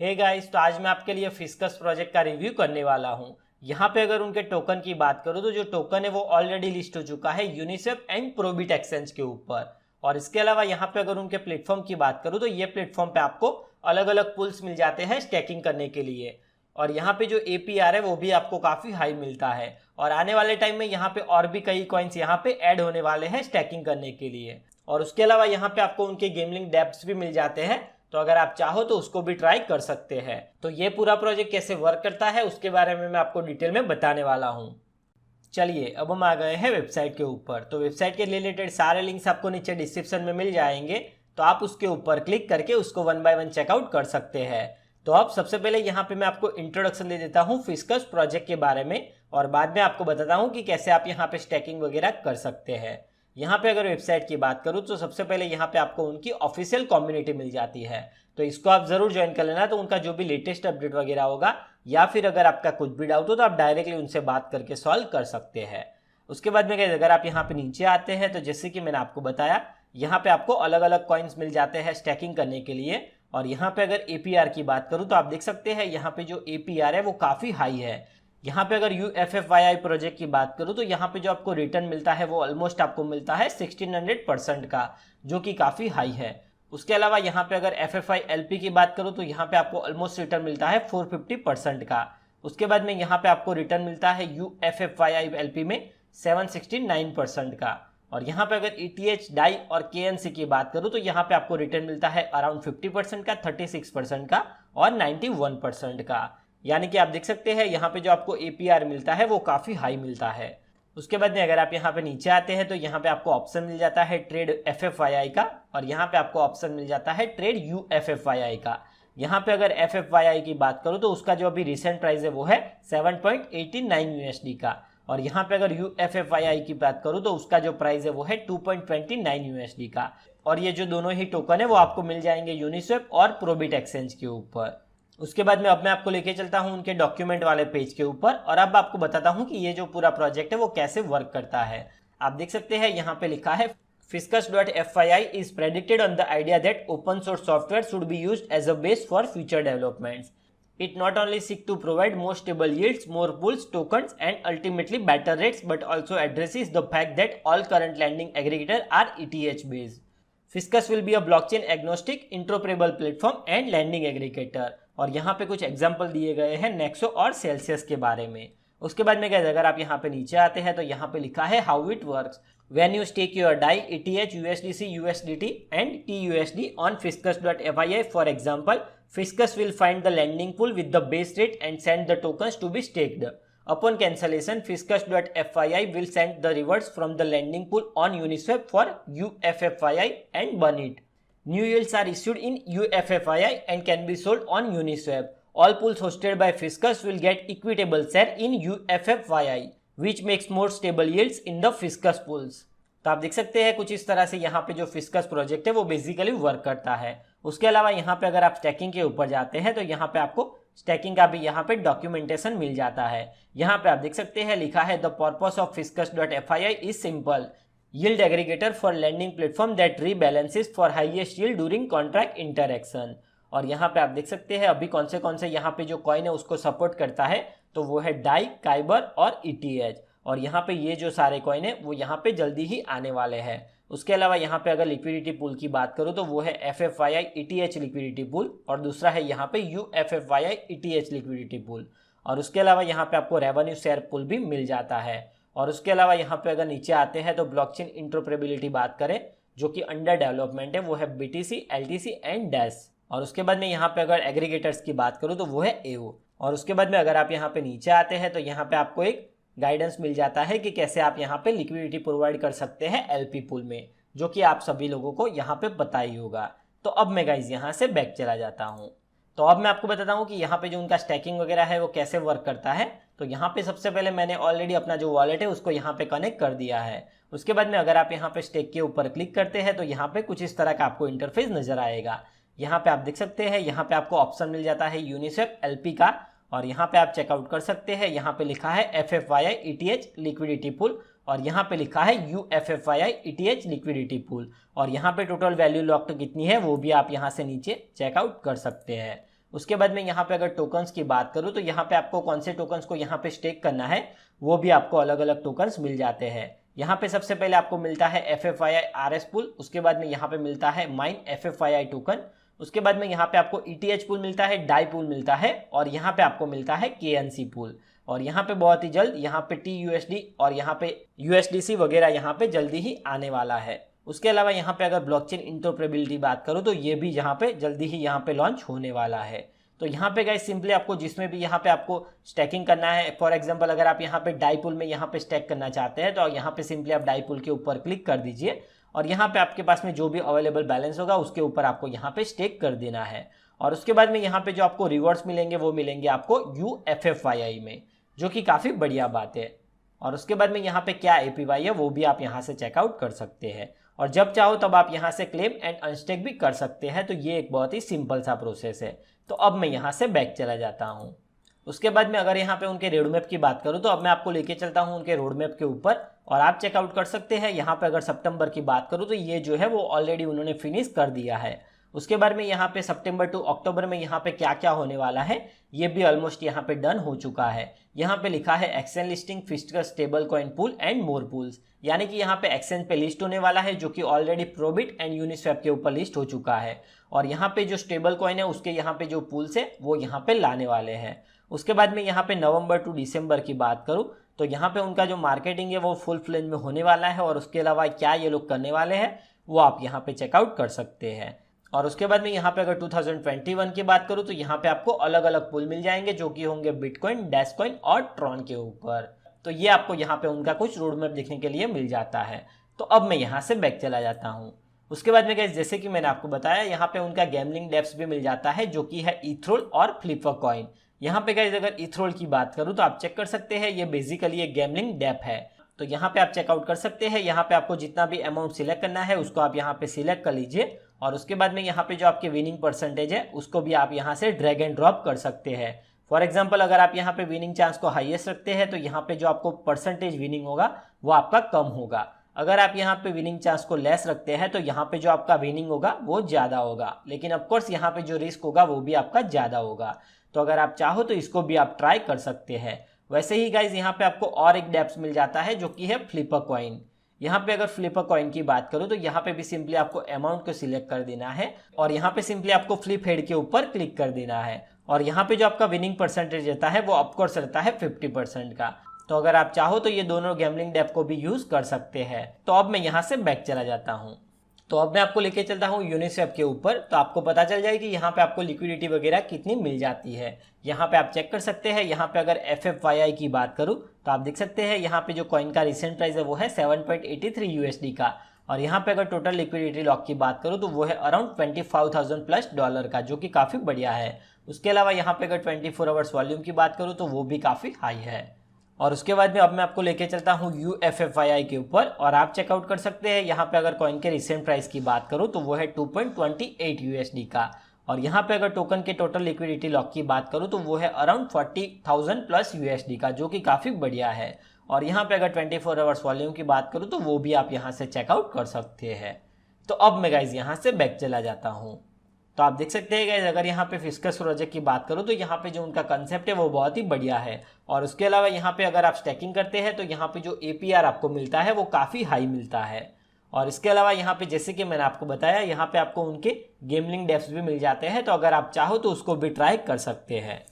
Hey guys, तो आज मैं आपके लिए फिस्कस प्रोजेक्ट का रिव्यू करने वाला हूं। यहाँ पे अगर उनके टोकन की बात करूं तो जो टोकन है वो ऑलरेडी लिस्ट हो चुका है यूनिस्वेप एंड प्रोबिट एक्सचेंज के ऊपर। और इसके अलावा यहाँ पे अगर उनके प्लेटफॉर्म की बात करूं तो ये प्लेटफॉर्म पे आपको अलग अलग पुल्स मिल जाते हैं स्टैकिंग करने के लिए। और यहाँ पे जो APR है वो भी आपको काफ़ी हाई मिलता है। और आने वाले टाइम में यहाँ पे और भी कई कॉइन्स यहाँ पे ऐड होने वाले हैं स्टैकिंग करने के लिए। और उसके अलावा यहाँ पे आपको उनके गेमलिंग डेप्स भी मिल जाते हैं, तो अगर आप चाहो तो उसको भी ट्राई कर सकते हैं। तो ये पूरा प्रोजेक्ट कैसे वर्क करता है उसके बारे में मैं आपको डिटेल में बताने वाला हूँ। चलिए अब हम आ गए हैं वेबसाइट के ऊपर। तो वेबसाइट के रिलेटेड सारे लिंक्स आपको नीचे डिस्क्रिप्शन में मिल जाएंगे, तो आप उसके ऊपर क्लिक करके उसको 1 बाय 1 चेकआउट कर सकते हैं। तो अब सबसे पहले यहाँ पे मैं आपको इंट्रोडक्शन दे देता हूँ फिस्कस प्रोजेक्ट के बारे में, और बाद में आपको बताता हूँ कि कैसे आप यहाँ पे स्टैकिंग वगैरह कर सकते हैं। यहाँ पे अगर वेबसाइट की बात करूँ तो सबसे पहले यहाँ पे आपको उनकी ऑफिशियल कम्युनिटी मिल जाती है, तो इसको आप जरूर ज्वाइन कर लेना। तो उनका जो भी लेटेस्ट अपडेट वगैरह होगा या फिर अगर आपका कुछ भी डाउट हो तो आप डायरेक्टली उनसे बात करके सॉल्व कर सकते हैं। उसके बाद में अगर आप यहाँ पे नीचे आते हैं तो जैसे कि मैंने आपको बताया, यहाँ पे आपको अलग अलग कॉइन्स मिल जाते हैं स्टैकिंग करने के लिए। और यहाँ पे अगर APR की बात करूँ तो आप देख सकते हैं यहाँ पे जो APR है वो काफ़ी हाई है। यहाँ पे अगर UFFYI प्रोजेक्ट की बात करूँ तो यहाँ पे जो आपको रिटर्न मिलता है वो ऑलमोस्ट आपको मिलता है 1600% का, जो कि काफ़ी हाई है। उसके अलावा यहाँ पे अगर FFILP की बात करूँ तो यहाँ पे आपको ऑलमोस्ट रिटर्न मिलता है 450% का। उसके बाद में यहाँ पे आपको रिटर्न मिलता है UFFYILP में 769% का। और यहाँ पे अगर ETH, डाई और KNC की बात करूँ तो यहाँ पे आपको रिटर्न मिलता है अराउंड 50% का, 36% का और 91% का। यानी कि आप देख सकते हैं यहाँ पे जो आपको APR मिलता है वो काफ़ी हाई मिलता है। उसके बाद में अगर आप यहाँ पे नीचे आते हैं तो यहाँ पे आपको ऑप्शन मिल जाता है ट्रेड FFYI का, और यहाँ पे आपको ऑप्शन मिल जाता है ट्रेड UFFYI का। यहाँ पे अगर FFYI की बात करूँ तो उसका जो अभी रिसेंट प्राइस है वो है 7.89 USD का। और यहाँ पे अगर UFFYI की बात करूँ तो उसका जो प्राइस है वो है 2.29 USD का। और ये जो दोनों ही टोकन है वो आपको मिल जाएंगे यूनिस्वेप और प्रोबिट एक्सचेंज के ऊपर। उसके बाद में अब मैं आपको लेके चलता हूं उनके डॉक्यूमेंट वाले पेज के ऊपर, और अब आपको बताता हूं कि ये जो पूरा प्रोजेक्ट है वो कैसे वर्क करता है। आप देख सकते हैं यहाँ पे लिखा है Fiscus.FYI is predicated on the idea that open source software should be used as a base for future developments. It not only seeks to provide more stable yields, more pools, tokens and ultimately better rates, but also addresses the fact that all current lending aggregators are ETH based. Fiscus will be a blockchain agnostic, interoperable platform and lending aggregator. और यहाँ पे कुछ example दिए गए हैं Nexo और Celsius के बारे में। उसके बाद में क्या, अगर आप यहाँ पे नीचे आते हैं तो यहाँ पे लिखा है how it works when you stake your DAI ETH, USDC, USDT and TUSD on Fiscus.FYI। For example, Fiscus will find the lending pool with the base rate and send the tokens to be staked. Upon cancellation, Fiscus.FYI will send the rewards from the lending pool on Uniswap for UFFYI and burn it. New yields are issued in UFFYI and can be sold on Uniswap. All pools hosted by Fiscus will get equitable share in UFFYI, which makes more stable yields in the Fiscus pools. तो आप देख सकते हैं कुछ इस तरह से यहाँ पे जो फिस्कस प्रोजेक्ट है वो बेसिकली वर्क करता है। उसके अलावा यहाँ पे अगर आप स्टैकिंग के ऊपर जाते हैं तो यहाँ पे आपको स्टैकिंग का भी यहाँ पे डॉक्यूमेंटेशन मिल जाता है। यहाँ पे आप देख सकते हैं लिखा है the purpose of Fiscus.FYI is simple, yield aggregator for lending platform that rebalances for highest yield during contract interaction। और यहाँ पे आप देख सकते हैं अभी कौन से यहाँ पे जो कॉइन है उसको सपोर्ट करता है, तो वो है डाई, काइबर और ETH। और यहाँ पे ये जो सारे कॉइन है वो यहाँ पे जल्दी ही आने वाले हैं। उसके अलावा यहाँ पे अगर लिक्विडिटी पूल की बात करूँ तो वो है FFYI ETH लिक्विडिटी पूल, और दूसरा है यहाँ पे UFFYI ETH लिक्विडिटी पूल। और उसके अलावा यहाँ पे आपको रेवेन्यू शेयर पूल भी मिल जाता है। और उसके अलावा यहाँ पे अगर नीचे आते हैं तो ब्लॉकचेन इंटरऑपरेबिलिटी बात करें जो कि अंडर डेवलपमेंट है, वो है BTC, LTC एंड डैश। और उसके बाद में यहाँ पे अगर एग्रीगेटर्स की बात करूँ तो वो है AO। और उसके बाद में अगर आप यहाँ पे नीचे आते हैं तो यहाँ पे आपको एक गाइडेंस मिल जाता है कि कैसे आप यहाँ पे लिक्विडिटी प्रोवाइड कर सकते हैं LP पूल में, जो कि आप सभी लोगों को यहाँ पे पता ही होगा। तो अब मैं गाइज यहाँ से बैक चला जाता हूँ। तो अब मैं आपको बताता हूँ कि यहाँ पे जो उनका स्टैकिंग वगैरह है वो कैसे वर्क करता है। तो यहाँ पे सबसे पहले मैंने ऑलरेडी अपना जो वॉलेट है उसको यहाँ पे कनेक्ट कर दिया है। उसके बाद में अगर आप यहाँ पे स्टेक के ऊपर क्लिक करते हैं तो यहाँ पे कुछ इस तरह का आपको इंटरफेस नजर आएगा। यहाँ पे आप देख सकते हैं यहाँ पे आपको ऑप्शन मिल जाता है यूनिस्वेप LP का, और यहाँ पे आप चेकआउट कर सकते हैं। यहाँ पे लिखा है FFYI ETH लिक्विडिटी पूल, और यहाँ पे लिखा है UFFYI ETH लिक्विडिटी पूल। और यहाँ पे टोटल वैल्यू लॉक्ड कितनी है वो भी आप यहाँ से नीचे चेकआउट कर सकते हैं। उसके बाद में यहाँ पे अगर टोकन्स की बात करूँ तो यहाँ पे आपको कौन से टोकन्स को यहाँ पे स्टेक करना है वो भी आपको अलग अलग टोकन्स मिल जाते हैं। यहाँ पे सबसे पहले आपको मिलता है FFII RS पूल, उसके बाद में यहाँ पे मिलता है माइन FFII टोकन, उसके बाद में यहाँ पे आपको ETH पूल मिलता है, डाई पूल मिलता है और यहाँ पे आपको मिलता है KNC पूल। और यहाँ पे बहुत ही जल्द यहाँ पे TUSD और यहाँ पे USDC वगैरह यहाँ पे जल्दी ही आने वाला है। उसके अलावा यहाँ पे अगर ब्लॉकचेन इंटरऑपरेबिलिटी बात करूँ तो ये भी यहाँ पे जल्दी ही यहाँ पे लॉन्च होने वाला है। तो यहाँ पे गाइस सिंपली आपको जिसमें भी यहाँ पे आपको स्टैकिंग करना है, फॉर एग्जांपल अगर आप यहाँ पे डाई पूल में यहाँ पे स्टैक करना चाहते हैं तो यहाँ पे सिंपली आप डाई पूल के ऊपर क्लिक कर दीजिए और यहाँ पे आपके पास में जो भी अवेलेबल बैलेंस होगा उसके ऊपर आपको यहाँ पे स्टेक कर देना है। और उसके बाद में यहाँ पे जो आपको रिवॉर्ड्स मिलेंगे वो मिलेंगे आपको UFFII में, जो कि काफ़ी बढ़िया बात है। और उसके बाद में यहाँ पे क्या APY है वो भी आप यहाँ से चेकआउट कर सकते हैं और जब चाहो तब आप यहाँ से क्लेम एंड अनस्टेक भी कर सकते हैं। तो ये एक बहुत ही सिंपल सा प्रोसेस है। तो अब मैं यहाँ से बैक चला जाता हूँ। उसके बाद में अगर यहाँ पे उनके रोड मैप की बात करूँ तो अब मैं आपको लेके चलता हूँ उनके रोड मैप के ऊपर और आप चेकआउट कर सकते हैं। यहाँ पे अगर सितंबर की बात करूँ तो ये जो है वो ऑलरेडी उन्होंने फिनिश कर दिया है। उसके बाद में यहाँ पे सितंबर टू अक्टूबर में यहाँ पे क्या क्या होने वाला है ये भी ऑलमोस्ट यहाँ पे डन हो चुका है। यहाँ पे लिखा है exchange listing physical stable coin pool and more pools, यानी कि यहाँ पे एक्सचेंज पे लिस्ट होने वाला है जो कि ऑलरेडी प्रोबिट एंड यूनिस्वैप के ऊपर लिस्ट हो चुका है। और यहाँ पे जो स्टेबल कॉइन है उसके यहाँ पे जो पूल्स है वो यहाँ पे लाने वाले हैं। उसके बाद में यहाँ पे नवंबर टू दिसंबर की बात करूँ तो यहाँ पे उनका जो मार्केटिंग है वो फुल फ्लेज में होने वाला है और उसके अलावा क्या ये लोग करने वाले हैं वो आप यहाँ पे चेकआउट कर सकते हैं। और उसके बाद में यहाँ पे अगर 2021 की बात करूँ तो यहाँ पे आपको अलग अलग पूल मिल जाएंगे जो कि होंगे बिटकॉइन, डैशकॉइन और ट्रॉन के ऊपर। तो ये आपको यहाँ पे उनका कुछ रोड मैप देखने के लिए मिल जाता है। तो अब मैं यहाँ से बैक चला जाता हूँ। उसके बाद में गाइस जैसे कि मैंने आपको बताया यहाँ पे उनका गैमलिंग डेप्स भी मिल जाता है जो कि है ईथरोल और फ्लिपर कॉइन। यहाँ पे गाइस अगर ईथरोल की बात करूँ तो आप चेक कर सकते हैं, ये बेसिकली एक गैमलिंग डेप है। तो यहाँ पे आप चेकआउट कर सकते हैं। यहाँ पे आपको जितना भी अमाउंट सिलेक्ट करना है उसको आप यहाँ पे सिलेक्ट कर लीजिए और उसके बाद में यहाँ पे जो आपके विनिंग परसेंटेज है उसको भी आप यहाँ से ड्रैग एंड ड्रॉप कर सकते हैं। फॉर एग्जाम्पल अगर आप यहाँ पे विनिंग चांस को हाईएस्ट रखते हैं तो यहाँ पे जो आपको परसेंटेज विनिंग होगा वो आपका कम होगा। अगर आप यहाँ पे विनिंग चांस को लेस रखते हैं तो यहाँ पे जो आपका विनिंग होगा वो ज़्यादा होगा, लेकिन ऑफकोर्स यहाँ पे जो रिस्क होगा वो भी आपका ज़्यादा होगा। तो अगर आप चाहो तो इसको भी आप ट्राई कर सकते हैं। वैसे ही गाइज यहाँ पे आपको और एक डेप्स मिल जाता है जो कि है फ्लिपर कॉइन। यहाँ पे अगर फ्लिपर कॉइन की बात करूँ तो यहाँ पे भी सिंपली आपको अमाउंट को सिलेक्ट कर देना है और यहाँ पे सिंपली आपको फ्लिप हेड के ऊपर क्लिक कर देना है और यहाँ पे जो आपका विनिंग परसेंटेज रहता है वो ऑफकोर्स रहता है 50% का। तो अगर आप चाहो तो ये दोनों गैमलिंग डेप को भी यूज कर सकते हैं। तो अब मैं यहाँ से बैक चला जाता हूँ। तो अब मैं आपको लेके चलता हूँ यूनिस्वैप के ऊपर, तो आपको पता चल जाएगी यहाँ पे आपको लिक्विडिटी वगैरह कितनी मिल जाती है। यहाँ पे आप चेक कर सकते हैं। यहाँ पे अगर FFYI की बात करूँ तो आप देख सकते हैं यहाँ पे जो कॉइन का रिसेंट प्राइस है वो है 7.83 USD का और यहाँ पे अगर टोटल लिक्विडिटी लॉक की बात करूँ तो वो है अराउंड $25,000+ का, जो कि काफ़ी बढ़िया है। उसके अलावा यहाँ पे अगर 24 आवर्स वॉल्यूम की बात करूँ तो वो भी काफ़ी हाई है। और उसके बाद में अब मैं आपको लेके चलता हूँ UFFII के ऊपर और आप चेकआउट कर सकते हैं। यहाँ पे अगर कॉइन के रिसेंट प्राइस की बात करूँ तो वो है 2.28 USD का और यहाँ पे अगर टोकन के टोटल लिक्विडिटी लॉक की बात करूँ तो वो है अराउंड 40,000+ USD का, जो कि काफ़ी बढ़िया है। और यहाँ पे अगर 24 आवर्स वॉल्यूम की बात करूँ तो वो भी आप यहाँ से चेकआउट कर सकते हैं। तो अब मैं गाइज यहाँ से बैक चला जाता हूँ। तो आप देख सकते हैं गाइस अगर यहाँ पे फिस्कस प्रोजेक्ट की बात करूँ तो यहाँ पे जो उनका कंसेप्ट है वो बहुत ही बढ़िया है। और उसके अलावा यहाँ पे अगर आप स्टैकिंग करते हैं तो यहाँ पे जो APR आपको मिलता है वो काफ़ी हाई मिलता है। और इसके अलावा यहाँ पे जैसे कि मैंने आपको बताया यहाँ पे आपको उनके गेमलिंग डेप्स भी मिल जाते हैं। तो अगर आप चाहो तो उसको भी ट्राई कर सकते हैं।